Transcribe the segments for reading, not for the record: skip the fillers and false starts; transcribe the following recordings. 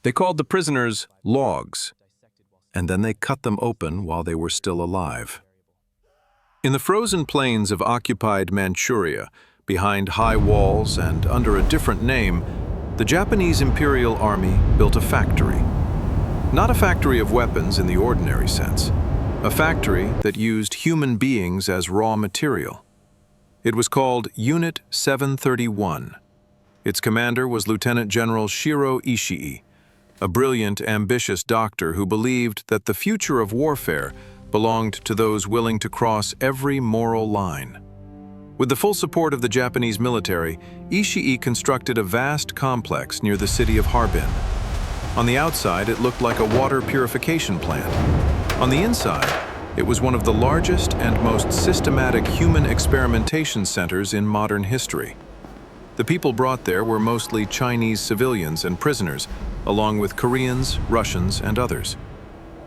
They called the prisoners logs, and then they cut them open while they were still alive. In the frozen plains of occupied Manchuria, behind high walls and under a different name, the Japanese Imperial Army built a factory. Not a factory of weapons in the ordinary sense, a factory that used human beings as raw material. It was called Unit 731. Its commander was Lieutenant General Shiro Ishii, a brilliant, ambitious doctor who believed that the future of warfare belonged to those willing to cross every moral line. With the full support of the Japanese military, Ishii constructed a vast complex near the city of Harbin. On the outside, it looked like a water purification plant. On the inside, it was one of the largest and most systematic human experimentation centers in modern history. The people brought there were mostly Chinese civilians and prisoners, along with Koreans, Russians, and others.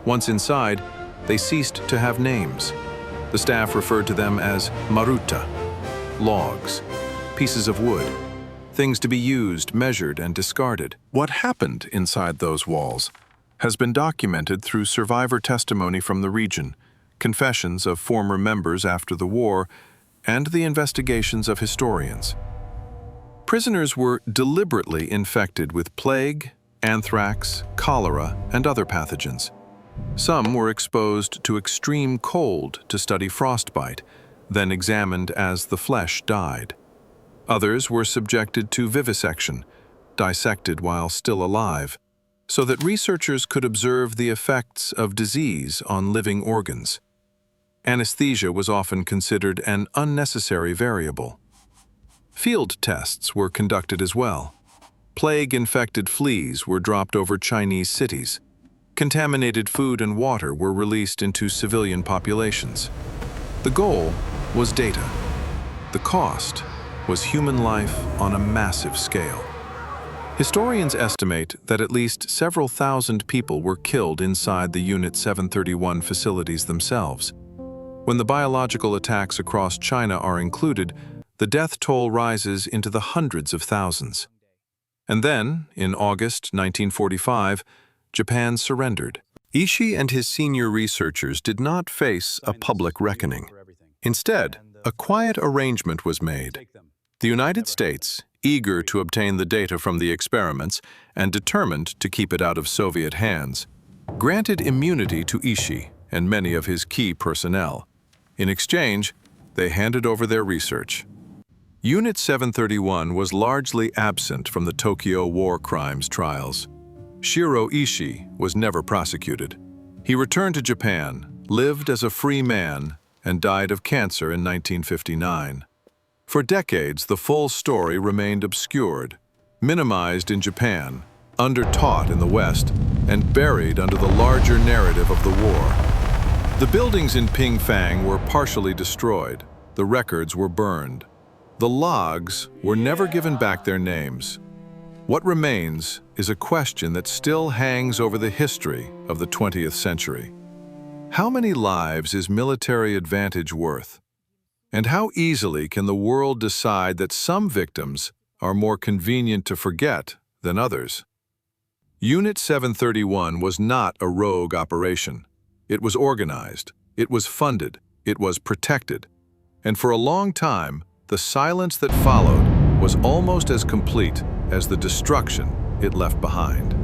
Once inside, they ceased to have names. The staff referred to them as maruta, logs, pieces of wood, things to be used, measured, and discarded. What happened inside those walls has been documented through survivor testimony from the region, confessions of former members after the war, and the investigations of historians. Prisoners were deliberately infected with plague, anthrax, cholera, and other pathogens. Some were exposed to extreme cold to study frostbite, then examined as the flesh died. Others were subjected to vivisection, dissected while still alive, so that researchers could observe the effects of disease on living organs. Anesthesia was often considered an unnecessary variable. Field tests were conducted as well. Plague-infected fleas were dropped over Chinese cities. Contaminated food and water were released into civilian populations. The goal was data. The cost was human life on a massive scale. Historians estimate that at least several thousand people were killed inside the Unit 731 facilities themselves. When the biological attacks across China are included, the death toll rises into the hundreds of thousands. And then, in August 1945, Japan surrendered. Ishii and his senior researchers did not face a public reckoning. Instead, a quiet arrangement was made. The United States, eager to obtain the data from the experiments and determined to keep it out of Soviet hands, granted immunity to Ishii and many of his key personnel. In exchange, they handed over their research. Unit 731 was largely absent from the Tokyo war crimes trials. Shiro Ishii was never prosecuted. He returned to Japan, lived as a free man, and died of cancer in 1959. For decades, the full story remained obscured, minimized in Japan, undertaught in the West, and buried under the larger narrative of the war. The buildings in Pingfang were partially destroyed. The records were burned. The logs were never given back their names. What remains is a question that still hangs over the history of the 20th century. How many lives is military advantage worth? And how easily can the world decide that some victims are more convenient to forget than others? Unit 731 was not a rogue operation. It was organized, it was funded, it was protected. And for a long time, the silence that followed was almost as complete as the destruction it left behind.